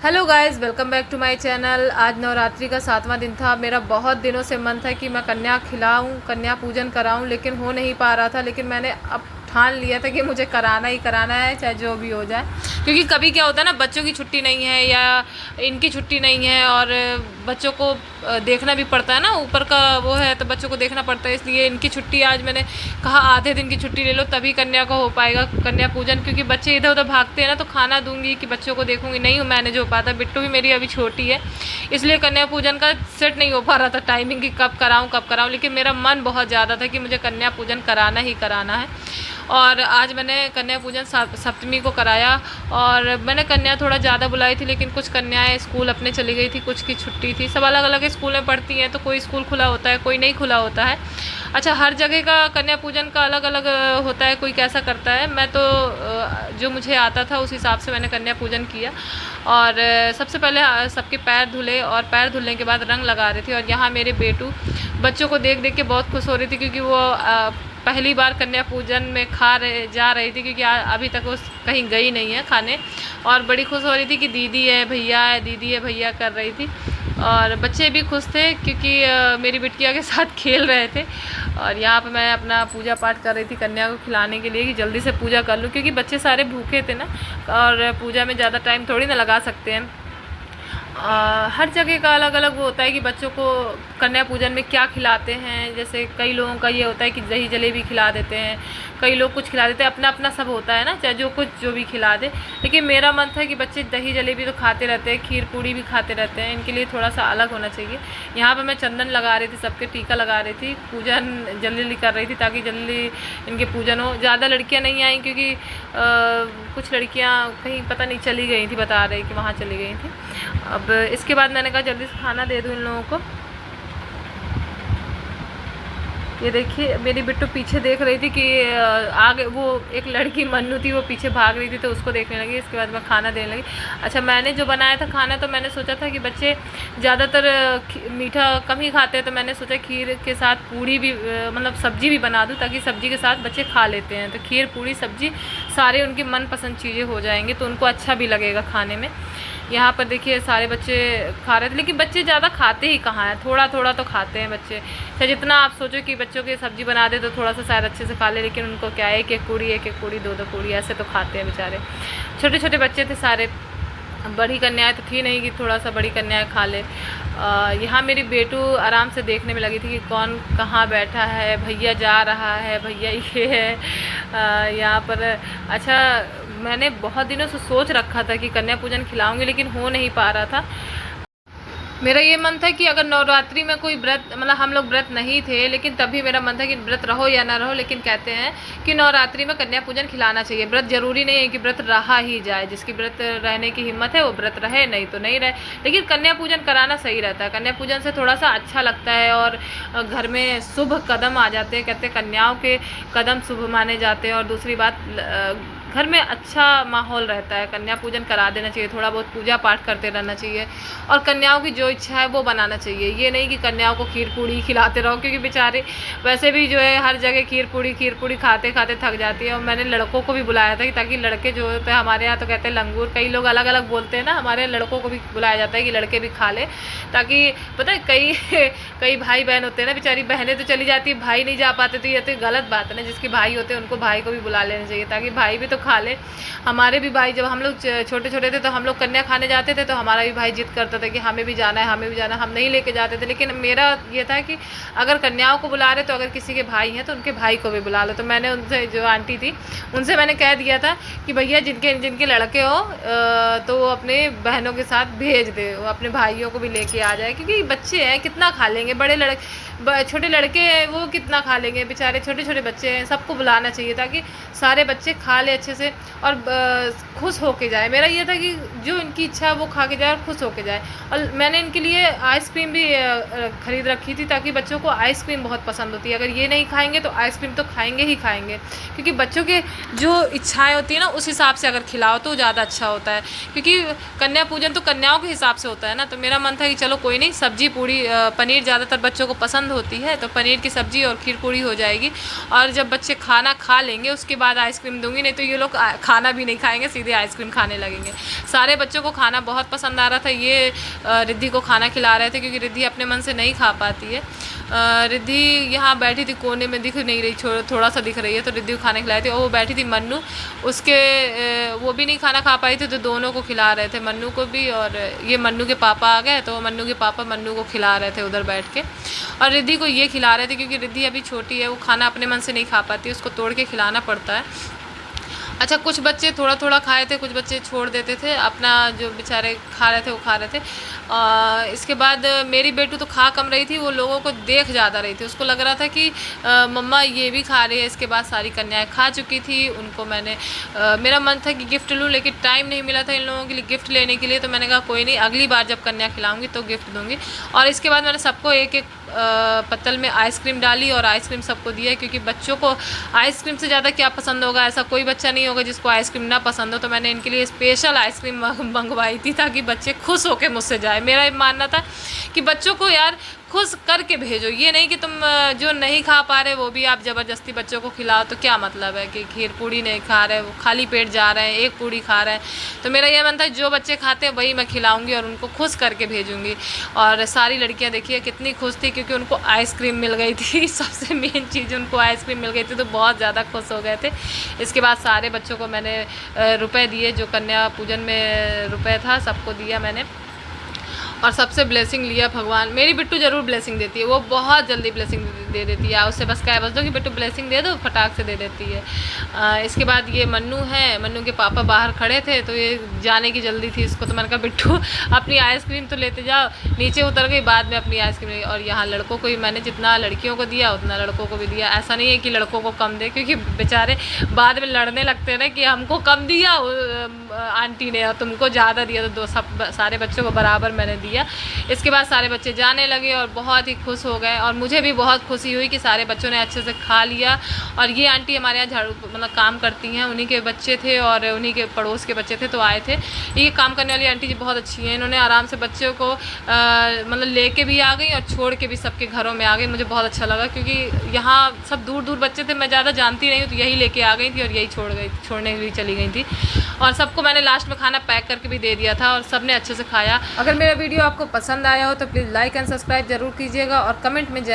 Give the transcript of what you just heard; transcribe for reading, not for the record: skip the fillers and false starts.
Hello guys, welcome back to my channel. आज नवरात्रि का 7वां दिन था। मेरा बहुत दिनों से मन था कि मैं कन्या खिलाऊं, कन्या पूजन कराऊं, लेकिन हो नहीं पा रहा था। लेकिन मैंने अब ठान लिया था कि मुझे कराना ही कराना है, चाहे जो भी हो जाए। क्योंकि कभी क्या होता है ना, बच्चों की छुट्टी नहीं है या इनकी छुट्टी नहीं है और बच्चों को देखना भी पड़ता है ना, ऊपर का वो है तो बच्चों को देखना पड़ता है। इसलिए इनकी छुट्टी आज मैंने कहा आधे दिन की छुट्टी ले लो, तभी कन्या को हो पाएगा कन्या पूजन। क्योंकि बच्चे इधर उधर भागते हैं ना, तो खाना दूंगी कि बच्चों को देखूंगी, नहीं मैनेज हो पाता। बिट्टू भी मेरी अभी छोटी है, इसलिए कन्या पूजन का सेट नहीं हो पा रहा था टाइमिंग की कब कराऊं। लेकिन मेरा मन बहुत ज़्यादा था कि मुझे कन्या पूजन कराना ही कराना है। और आज मैंने कन्या पूजन सप्तमी को कराया। और मैंने कन्या थोड़ा ज़्यादा बुलाई थी, लेकिन कुछ कन्याएं स्कूल अपने चली गई थी, कुछ की छुट्टी थी। सब अलग अलग स्कूल में पढ़ती हैं, तो कोई स्कूल खुला होता है, कोई नहीं खुला होता है। अच्छा, हर जगह का कन्या पूजन का अलग अलग होता है, कोई कैसा करता है। मैं तो जो मुझे आता था उस हिसाब से मैंने कन्या पूजन किया। और सबसे पहले सबके पैर धुले, और पैर धुलने के बाद रंग लगा रही थी। और यहाँ मेरे बेटू बच्चों को देख देख के बहुत खुश हो रही थी, क्योंकि वो पहली बार कन्या पूजन में जा रही थी, क्योंकि अभी तक वो कहीं गई नहीं है खाने। और बड़ी खुश हो रही थी कि दीदी है भैया है, दीदी है भैया कर रही थी। और बच्चे भी खुश थे, क्योंकि मेरी बिटिया के साथ खेल रहे थे। और यहाँ पे मैं अपना पूजा पाठ कर रही थी कन्या को खिलाने के लिए, कि जल्दी से पूजा कर लूँ, क्योंकि बच्चे सारे भूखे थे ना। और पूजा में ज़्यादा टाइम थोड़ी ना लगा सकते हैं। हर जगह का अलग अलग वो होता है कि बच्चों को कन्या पूजन में क्या खिलाते हैं। जैसे कई लोगों का ये होता है कि दही जलेबी खिला देते हैं, कई लोग कुछ खिला देते हैं, अपना अपना सब होता है ना, चाहे जो भी खिला दे। लेकिन मेरा मन था कि बच्चे दही जलेबी तो खाते रहते हैं, खीर पूड़ी भी खाते रहते हैं, इनके लिए थोड़ा सा अलग होना चाहिए। यहाँ पर मैं चंदन लगा रही थी, सबके टीका लगा रही थी, पूजन जल्दी जल्दी कर रही थी ताकि जल्दी इनके पूजन हो। ज़्यादा लड़कियाँ नहीं आई, क्योंकि कुछ लड़कियाँ कहीं पता नहीं चली गई थी, बता रही कि वहाँ चली गई थी। अब इसके बाद मैंने कहा जल्दी से खाना दे दूँ इन लोगों को। ये देखिए मेरी बिट्टू पीछे देख रही थी कि आगे वो एक लड़की मन्नू थी, वो पीछे भाग रही थी, तो उसको देखने लगी। इसके बाद मैं खाना देने लगी। अच्छा, मैंने जो बनाया था खाना, तो मैंने सोचा था कि बच्चे ज़्यादातर मीठा कम ही खाते हैं, तो मैंने सोचा खीर के साथ पूड़ी भी मतलब सब्जी भी बना दूँ, ताकि सब्जी के साथ बच्चे खा लेते हैं। तो खीर पूड़ी सब्जी सारे उनकी मनपसंद चीज़ें हो जाएंगी, तो उनको अच्छा भी लगेगा खाने में। यहाँ पर देखिए सारे बच्चे खा रहे थे, लेकिन बच्चे ज़्यादा खाते ही कहाँ हैं, थोड़ा थोड़ा तो खाते हैं बच्चे। चाहे जितना आप सोचो कि बच्चों की सब्ज़ी बना दे तो थोड़ा सा शायद अच्छे से खा ले, लेकिन उनको क्या है, एक एक पूड़ी दो दो पूड़ी ऐसे तो खाते हैं बेचारे। छोटे छोटे बच्चे थे सारे, बड़ी कन्याएं तो थी नहीं कि थोड़ा सा बड़ी कन्याएं खा ले। यहाँ मेरी बेटू आराम से देखने में लगी थी कि कौन कहाँ बैठा है, भैया जा रहा है, भैया ये है यहाँ पर। अच्छा, मैंने बहुत दिनों से सोच रखा था कि कन्या पूजन खिलाऊंगी, लेकिन हो नहीं पा रहा था। मेरा ये मन था कि अगर नवरात्रि में कोई व्रत, मतलब हम लोग व्रत नहीं थे, लेकिन तब भी मेरा मन था कि व्रत रहो या ना रहो, लेकिन कहते हैं कि नवरात्रि में कन्या पूजन खिलाना चाहिए। व्रत जरूरी नहीं है कि व्रत रहा ही जाए, जिसकी व्रत रहने की हिम्मत है वो व्रत रहे, नहीं तो नहीं रहे। लेकिन कन्या पूजन कराना सही रहता है। कन्या पूजन से थोड़ा सा अच्छा लगता है, और घर में शुभ कदम आ जाते हैं। कहते हैं कन्याओं के कदम शुभ माने जाते हैं। और दूसरी बात, घर में अच्छा माहौल रहता है। कन्या पूजन करा देना चाहिए, थोड़ा बहुत पूजा पाठ करते रहना चाहिए, और कन्याओं की जो इच्छा है वो बनाना चाहिए। ये नहीं कि कन्याओं को खीर पूड़ी खिलाते रहो, क्योंकि बेचारे वैसे भी जो है हर जगह खीर पूड़ी खाते खाते थक जाती है। और मैंने लड़कों को भी बुलाया था कि ताकि लड़के जो होते हैं, हमारे यहाँ तो कहते हैं लंगूर, कई लोग अलग अलग बोलते हैं ना, हमारे यहाँ लड़कों को भी बुलाया जाता है कि लड़के भी खा ले, ताकि पता है कई भाई बहन होते हैं ना, बेचारी बहनें तो चली जाती है, भाई नहीं जा पाते, तो ये तो गलत बात है ना। जिसके भाई होते हैं उनको भाई को भी बुला लेना चाहिए, ताकि भाई भी तो खा ले। हमारे भी भाई, जब हम लोग छोटे छोटे थे तो हम लोग कन्या खाने जाते थे, तो हमारा भी भाई जिद करता था कि हमें भी जाना है, हमें भी जाना है। हम नहीं लेके जाते थे, लेकिन मेरा ये था कि अगर कन्याओं को बुला रहे तो अगर किसी के भाई हैं तो उनके भाई को भी बुला लो। तो मैंने उनसे, जो आंटी थी उनसे मैंने कह दिया था कि भैया जिनके लड़के हो तो वो अपने बहनों के साथ भेज दे, वो अपने भाइयों को भी लेके आ जाए, क्योंकि बच्चे हैं कितना खा लेंगे। छोटे लड़के हैं वो कितना खा लेंगे, बेचारे छोटे छोटे बच्चे हैं। सबको बुलाना चाहिए ताकि सारे बच्चे खा ले अच्छे से और खुश होके जाए। मेरा ये था कि जो इनकी इच्छा है वो खा के जाए और खुश होके जाए। और मैंने इनके लिए आइसक्रीम भी ख़रीद रखी थी, ताकि बच्चों को आइसक्रीम बहुत पसंद होती है। अगर ये नहीं खाएंगे तो आइसक्रीम तो खाएंगे ही खाएंगे, क्योंकि बच्चों के जो इच्छाएँ होती है ना, उस हिसाब से अगर खिलाओ तो ज़्यादा अच्छा होता है। क्योंकि कन्या पूजन तो कन्याओं के हिसाब से होता है ना। तो मेरा मन था कि चलो कोई नहीं, सब्जी पूड़ी, पनीर ज़्यादातर बच्चों को पसंद होती है, तो पनीर की सब्ज़ी और खीर पूड़ी हो जाएगी। और जब बच्चे खाना खा लेंगे उसके बाद आइसक्रीम दूंगी, नहीं तो ये ये लोग खाना भी नहीं खाएंगे, सीधे आइसक्रीम खाने लगेंगे। सारे बच्चों को खाना बहुत पसंद आ रहा था। ये रिद्धि को खाना खिला रहे थे क्योंकि रिद्धि अपने मन से नहीं खा पाती है। रिद्धि यहाँ बैठी थी कोने में, दिख नहीं रही, थोड़ा सा दिख रही है, तो रिद्धि को खाना खिलाए थे। और वो बैठी थी मन्नू, उसके वो भी नहीं खाना खा पाई थी, तो दोनों को खिला रहे थे, मन्नू को भी। और ये मन्नू के पापा आ गए, तो मन्नू के पापा मन्नू को खिला रहे थे उधर बैठ के, और रिद्धि को ये खिला रहे थे क्योंकि रिद्धि अभी छोटी है, वो खाना अपने मन से नहीं खा पाती, उसको तोड़ के खिलाना पड़ता है। अच्छा, कुछ बच्चे थोड़ा थोड़ा खाए थे, कुछ बच्चे छोड़ देते थे, अपना जो बेचारे खा रहे थे वो खा रहे थे। इसके बाद मेरी बेटू तो खा कम रही थी, वो लोगों को देख ज़्यादा रही थी। उसको लग रहा था कि मम्मा ये भी खा रही है। इसके बाद सारी कन्याएं खा चुकी थी, उनको मैंने मेरा मन था कि गिफ्ट लूँ, लेकिन टाइम नहीं मिला था इन लोगों के लिए गिफ्ट लेने के लिए, तो मैंने कहा कोई नहीं, अगली बार जब कन्या खिलाऊँगी तो गिफ्ट दूँगी। और इसके बाद मैंने सबको एक एक पत्तल में आइसक्रीम डाली और आइसक्रीम सबको दिया, क्योंकि बच्चों को आइसक्रीम से ज़्यादा क्या पसंद होगा, ऐसा कोई बच्चा नहीं होगा जिसको आइसक्रीम ना पसंद हो। तो मैंने इनके लिए स्पेशल आइसक्रीम मंगवाई थी ताकि बच्चे खुश होकर मुझसे जाए। मेरा मानना था कि बच्चों को यार खुश करके भेजो, ये नहीं कि तुम जो नहीं खा पा रहे वो भी आप ज़बरदस्ती बच्चों को खिलाओ, तो क्या मतलब है कि खीर पूड़ी नहीं खा रहे, वो खाली पेट जा रहे हैं, एक पूड़ी खा रहे हैं। तो मेरा ये मन था जो बच्चे खाते हैं वही मैं खिलाऊंगी और उनको खुश करके भेजूंगी। और सारी लड़कियां देखिए कितनी खुश थी क्योंकि उनको आइसक्रीम मिल गई थी। सबसे मेन चीज़, उनको आइसक्रीम मिल गई थी, तो बहुत ज़्यादा खुश हो गए थे। इसके बाद सारे बच्चों को मैंने रुपए दिए, जो कन्या पूजन में रुपए था सबको दिया मैंने, और सबसे ब्लेसिंग लिया। भगवान, मेरी बिट्टू ज़रूर ब्लेसिंग देती है, वो बहुत जल्दी ब्लेसिंग दे देती है। उससे बस क्या बस दो कि बिट्टू ब्लेसिंग दे दो, फटाक से दे देती है। इसके बाद ये मन्नू है, मन्नू के पापा बाहर खड़े थे, तो ये जाने की जल्दी थी इसको, तो मैंने कहा बिट्टू अपनी आइसक्रीम तो लेते जाओ। नीचे उतर गई, बाद में अपनी आइसक्रीम। और यहाँ लड़कों को ही मैंने जितना लड़कियों को दिया उतना लड़कों को भी दिया। ऐसा नहीं है कि लड़कों को कम दे, क्योंकि बेचारे बाद में लड़ने लगते हैं कि हमको कम दिया आंटी ने और तुमको ज़्यादा दिया, तो सारे बच्चों को बराबर मैंने दिया। इसके बाद सारे बच्चे जाने लगे और बहुत ही खुश हो गए, और मुझे भी बहुत खुशी हुई कि सारे बच्चों ने अच्छे से खा लिया। और ये आंटी हमारे यहाँ झाड़ू मतलब काम करती हैं, उन्हीं के बच्चे थे और उन्हीं के पड़ोस के बच्चे थे, तो आए थे। ये काम करने वाली आंटी जी बहुत अच्छी हैं, इन्होंने आराम से बच्चों को मतलब लेके भी आ गई और छोड़ के भी सबके घरों में आ गई। मुझे बहुत अच्छा लगा क्योंकि यहाँ सब दूर दूर बच्चे थे, मैं ज़्यादा जानती नहीं हूँ, तो यही लेके आ गई थी और यही छोड़ने के लिए चली गई थी। और सबको मैंने लास्ट में खाना पैक करके भी दे दिया था और सब ने अच्छे से खाया। अगर मेरा वीडियो आपको पसंद आया हो तो प्लीज़ लाइक एंड सब्सक्राइब जरूर कीजिएगा और कमेंट में जय